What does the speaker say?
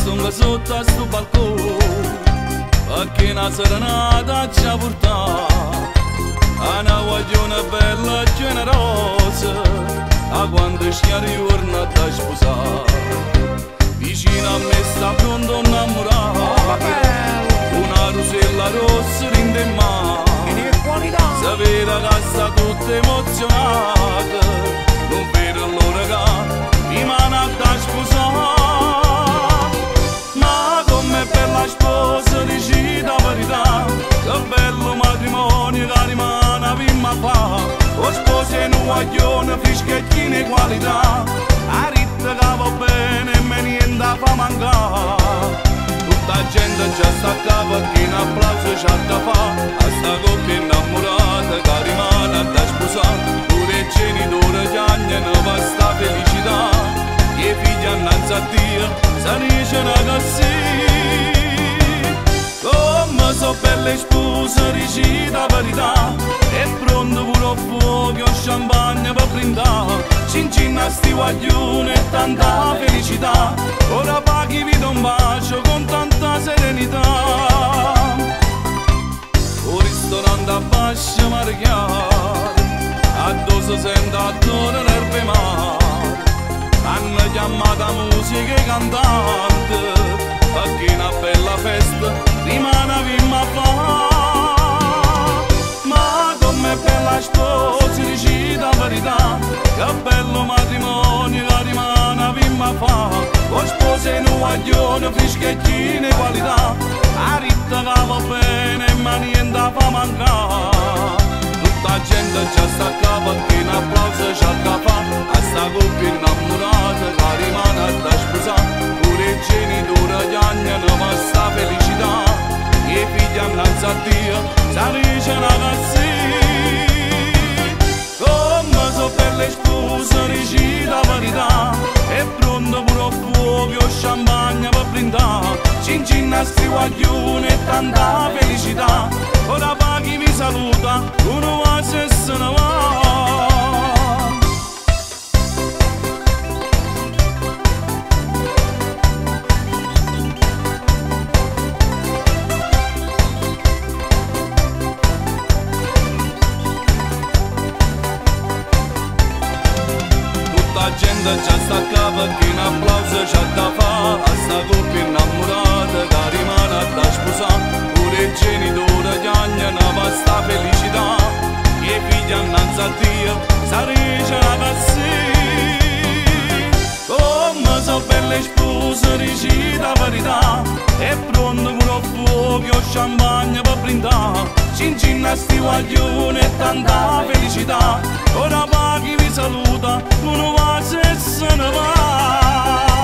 stonga sotto a sto balcone, perché una serenata ci ha portato a una guagliona bella e generosa, a quando ci arriva da sposare. Vicino a me sta pronto innamorato, una rosella rossa rinde in mano, sapere che sta tutta emozionata, non vedo l'ora che mi manda da sposare. Ma com'è bella sposa, dici la verità, che bello matrimonio che rimane a vimma fa, o sposa in un guaglione, fischiettine qualità, a ritta che va bene e me niente fa mancare. Tutta la gente già sta a capo, che un applauso c'ha da fare a sta coppia innamorata che rimane da sposare. Pure i genitori chiamano per sta felicità, e i figli annanzi a Dio si dicono che sì. Come so belle spose, dici la verità, è pronto pure il fuoco, il champagne per brindare, cincina sti guaglioni e tanta felicità, ora paghi vita un bacio con tanta serenità. Un ristorante a fascia marchiare, addosso sente odore l'erbe mare, hanno chiamata musica e cantante, perché una bella festa rimane a vimma fa. Ma com'è bella sposa, dici la verità, che bello matrimonio che rimane a vimma fa, con spose in un guaglione, fischiettine qualità, a ritta che va bene ma niente fa mancare. Tutta la gente già sta a capo, che un applauso c'ha da fare a sta coppia innamorata che rimane da sposare. Pure i genitori chiamano per sta felicità, e i figli annanzi a Dio si dicono che sì. Come so belle spose, dici la verità, è pronto pure il fuoco, il champagne per brindare, cincina sti guaglioni e tanta felicità, ora paghi mi saluta, uno va se ne va. La gente già sta a capo, che un applauso c'ha da fare a sta coppia innamorata che rimane da sposare. Pure i genitori chiamano per sta felicità, e i figli annanzi a Dio si dicono che sì. Come so belle spose, dici la verità, è pronto pure il fuoco, il champagne per brindare, cincina sti guaglioni e tanta felicità, ora paghi vi saluta, uno va se ne va.